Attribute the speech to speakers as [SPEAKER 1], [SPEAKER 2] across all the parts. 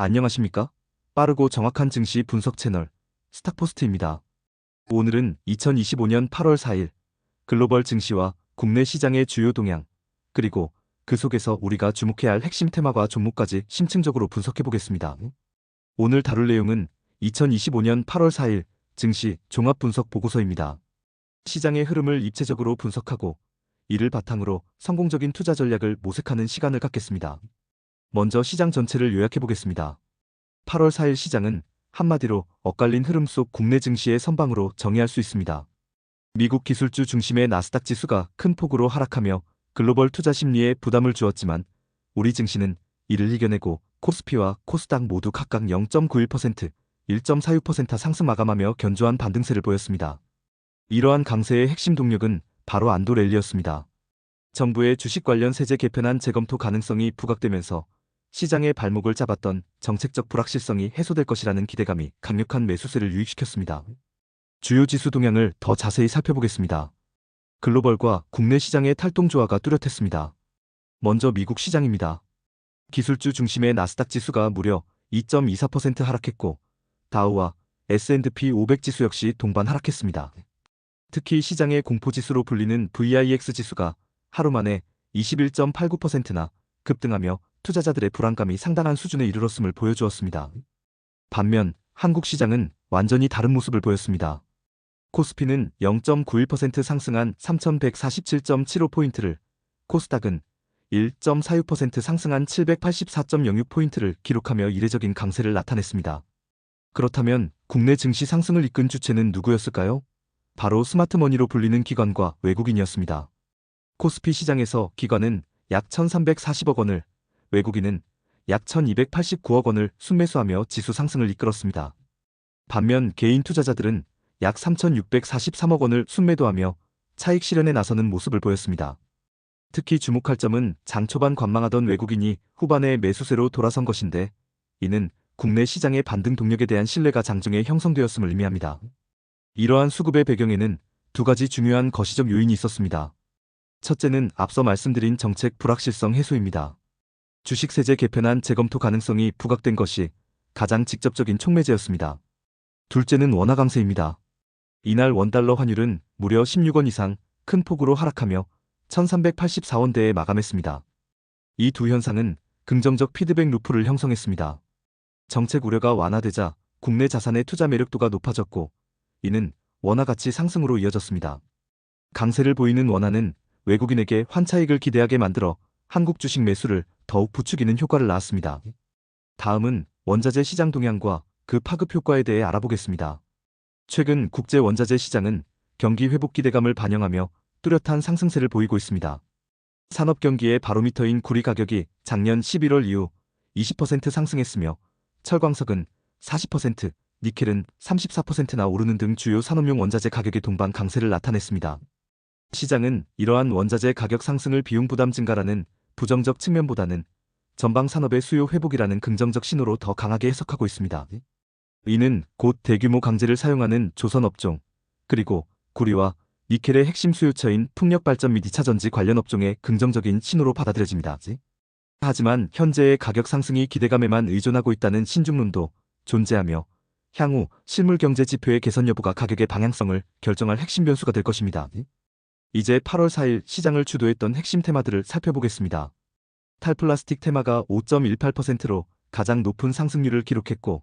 [SPEAKER 1] 안녕하십니까? 빠르고 정확한 증시 분석 채널 스탁포스트입니다. 오늘은 2025년 8월 4일 글로벌 증시와 국내 시장의 주요 동향, 그리고 그 속에서 우리가 주목해야 할 핵심 테마와 종목까지 심층적으로 분석해 보겠습니다. 오늘 다룰 내용은 2025년 8월 4일 증시 종합 분석 보고서입니다. 시장의 흐름을 입체적으로 분석하고 이를 바탕으로 성공적인 투자 전략을 모색하는 시간을 갖겠습니다. 먼저 시장 전체를 요약해 보겠습니다. 8월 4일 시장은 한마디로 엇갈린 흐름 속 국내 증시의 선방으로 정의할 수 있습니다. 미국 기술주 중심의 나스닥 지수가 큰 폭으로 하락하며 글로벌 투자 심리에 부담을 주었지만 우리 증시는 이를 이겨내고 코스피와 코스닥 모두 각각 0.91%, 1.46% 상승 마감하며 견조한 반등세를 보였습니다. 이러한 강세의 핵심 동력은 바로 안도 랠리였습니다. 정부의 주식 관련 세제 개편안 재검토 가능성이 부각되면서 시장의 발목을 잡았던 정책적 불확실성이 해소될 것이라는 기대감이 강력한 매수세를 유입시켰습니다. 주요 지수 동향을 더 자세히 살펴보겠습니다. 글로벌과 국내 시장의 탈동 조화가 뚜렷했습니다. 먼저 미국 시장입니다. 기술주 중심의 나스닥 지수가 무려 2.24% 하락했고 다우와 S&P 500 지수 역시 동반 하락했습니다. 특히 시장의 공포지수로 불리는 VIX 지수가 하루 만에 21.89%나 급등하며 투자자들의 불안감이 상당한 수준에 이르렀음을 보여주었습니다. 반면 한국 시장은 완전히 다른 모습을 보였습니다. 코스피는 0.91% 상승한 3147.75포인트를, 코스닥은 1.46% 상승한 784.06포인트를 기록하며 이례적인 강세를 나타냈습니다. 그렇다면 국내 증시 상승을 이끈 주체는 누구였을까요? 바로 스마트머니로 불리는 기관과 외국인이었습니다. 코스피 시장에서 기관은 약 1,340억 원을, 외국인은 약 1,289억 원을 순매수하며 지수 상승을 이끌었습니다. 반면 개인 투자자들은 약 3,643억 원을 순매도하며 차익 실현에 나서는 모습을 보였습니다. 특히 주목할 점은 장 초반 관망하던 외국인이 후반에 매수세로 돌아선 것인데, 이는 국내 시장의 반등 동력에 대한 신뢰가 장중에 형성되었음을 의미합니다. 이러한 수급의 배경에는 두 가지 중요한 거시적 요인이 있었습니다. 첫째는 앞서 말씀드린 정책 불확실성 해소입니다. 주식세제 개편안 재검토 가능성이 부각된 것이 가장 직접적인 촉매제였습니다. 둘째는 원화 강세입니다. 이날 원달러 환율은 무려 16원 이상 큰 폭으로 하락하며 1384원대에 마감했습니다. 이 두 현상은 긍정적 피드백 루프를 형성했습니다. 정책 우려가 완화되자 국내 자산의 투자 매력도가 높아졌고, 이는 원화 가치 상승으로 이어졌습니다. 강세를 보이는 원화는 외국인에게 환차익을 기대하게 만들어 한국 주식 매수를 더욱 부추기는 효과를 낳았습니다. 다음은 원자재 시장 동향과 그 파급 효과에 대해 알아보겠습니다. 최근 국제 원자재 시장은 경기 회복 기대감을 반영하며 뚜렷한 상승세를 보이고 있습니다. 산업 경기의 바로미터인 구리 가격이 작년 11월 이후 20% 상승했으며 철광석은 40%, 니켈은 34%나 오르는 등 주요 산업용 원자재 가격의 동반 강세를 나타냈습니다. 시장은 이러한 원자재 가격 상승을 비용 부담 증가라는 부정적 측면보다는 전방 산업의 수요 회복이라는 긍정적 신호로 더 강하게 해석하고 있습니다. 이는 곧 대규모 강재를 사용하는 조선 업종, 그리고 구리와 니켈의 핵심 수요처인 풍력 발전 및 2차 전지 관련 업종의 긍정적인 신호로 받아들여집니다. 하지만 현재의 가격 상승이 기대감에만 의존하고 있다는 신중론도 존재하며 향후 실물 경제 지표의 개선 여부가 가격의 방향성을 결정할 핵심 변수가 될 것입니다. 이제 8월 4일 시장을 주도했던 핵심 테마들을 살펴보겠습니다. 탈플라스틱 테마가 5.18%로 가장 높은 상승률을 기록했고,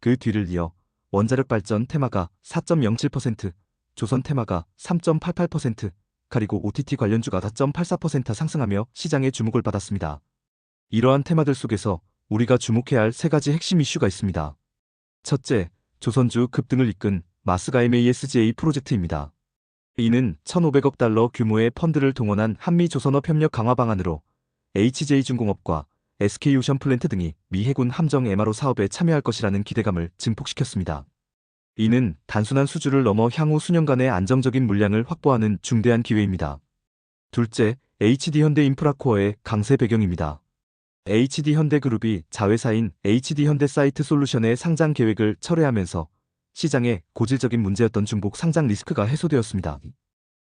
[SPEAKER 1] 그 뒤를 이어 원자력 발전 테마가 4.07%, 조선 테마가 3.88%, 그리고 OTT 관련주가 4.84% 상승하며 시장의 주목을 받았습니다. 이러한 테마들 속에서 우리가 주목해야 할 세 가지 핵심 이슈가 있습니다. 첫째, 조선주 급등을 이끈 마스가이메이SGA 프로젝트입니다. 이는 1,500억 달러 규모의 펀드를 동원한 한미 조선업 협력 강화 방안으로 HJ중공업과 SK오션플랜트 등이 미 해군 함정 MRO 사업에 참여할 것이라는 기대감을 증폭시켰습니다. 이는 단순한 수주를 넘어 향후 수년간의 안정적인 물량을 확보하는 중대한 기회입니다. 둘째, HD현대인프라코어의 강세 배경입니다. HD현대그룹이 자회사인 HD현대사이트솔루션의 상장 계획을 철회하면서 시장에 고질적인 문제였던 중복 상장 리스크가 해소되었습니다.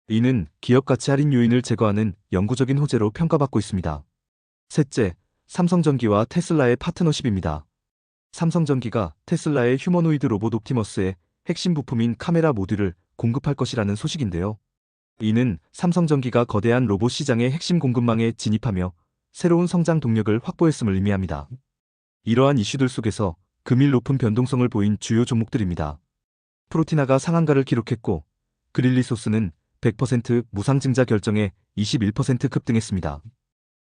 [SPEAKER 1] 이는 기업 가치 할인 요인을 제거하는 영구적인 호재로 평가받고 있습니다. 셋째, 삼성전기와 테슬라의 파트너십입니다. 삼성전기가 테슬라의 휴머노이드 로봇 옵티머스의 핵심 부품인 카메라 모듈을 공급할 것이라는 소식인데요. 이는 삼성전기가 거대한 로봇 시장의 핵심 공급망에 진입하며 새로운 성장 동력을 확보했음을 의미합니다. 이러한 이슈들 속에서 금일 높은 변동성을 보인 주요 종목들입니다. 프로티나가 상한가를 기록했고 그릴리소스는 100% 무상증자 결정에 21% 급등했습니다.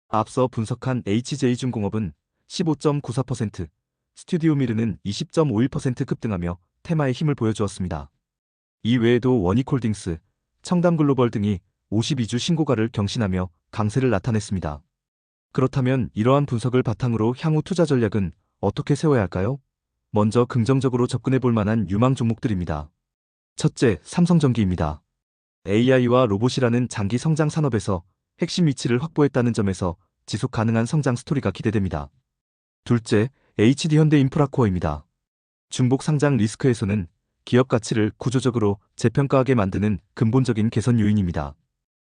[SPEAKER 1] 앞서 분석한 HJ중공업은 15.94%, 스튜디오미르는 20.51% 급등하며 테마의 힘을 보여주었습니다. 이 외에도 원익홀딩스, 청담글로벌 등이 52주 신고가를 경신하며 강세를 나타냈습니다. 그렇다면 이러한 분석을 바탕으로 향후 투자 전략은 어떻게 세워야 할까요? 먼저 긍정적으로 접근해 볼 만한 유망 종목들입니다. 첫째, 삼성전기입니다. AI와 로봇이라는 장기 성장 산업에서 핵심 위치를 확보했다는 점에서 지속 가능한 성장 스토리가 기대됩니다. 둘째, HD현대인프라코어입니다. 중복 상장 리스크에서는 기업 가치를 구조적으로 재평가하게 만드는 근본적인 개선 요인입니다.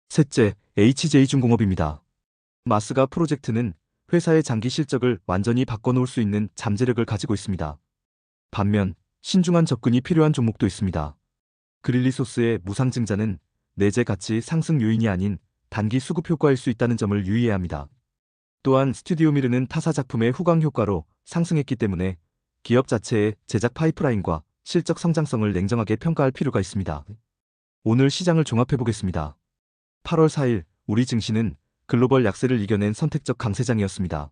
[SPEAKER 1] 셋째, HJ중공업입니다. 마스가 프로젝트는 회사의 장기 실적을 완전히 바꿔놓을 수 있는 잠재력을 가지고 있습니다. 반면 신중한 접근이 필요한 종목도 있습니다. 그릴리소스의 무상증자는 내재 가치 상승 요인이 아닌 단기 수급 효과일 수 있다는 점을 유의해야 합니다. 또한 스튜디오미르는 타사 작품의 후광 효과로 상승했기 때문에 기업 자체의 제작 파이프라인과 실적 성장성을 냉정하게 평가할 필요가 있습니다. 오늘 시장을 종합해보겠습니다. 8월 4일 우리 증시는 글로벌 약세를 이겨낸 선택적 강세장이었습니다.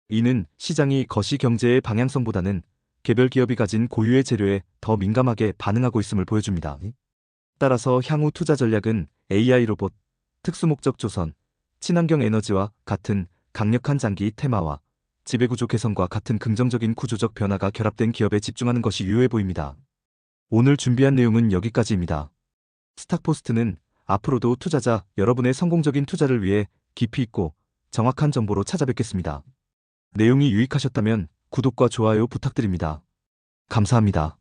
[SPEAKER 1] 이는 시장이 거시 경제의 방향성보다는 개별 기업이 가진 고유의 재료에 더 민감하게 반응하고 있음을 보여줍니다. 따라서 향후 투자 전략은 AI 로봇, 특수목적 조선, 친환경 에너지와 같은 강력한 장기 테마와 지배구조 개선과 같은 긍정적인 구조적 변화가 결합된 기업에 집중하는 것이 유효해 보입니다. 오늘 준비한 내용은 여기까지입니다. 스탁포스트는 앞으로도 투자자 여러분의 성공적인 투자를 위해 깊이 있고 정확한 정보로 찾아뵙겠습니다. 내용이 유익하셨다면 구독과 좋아요 부탁드립니다. 감사합니다.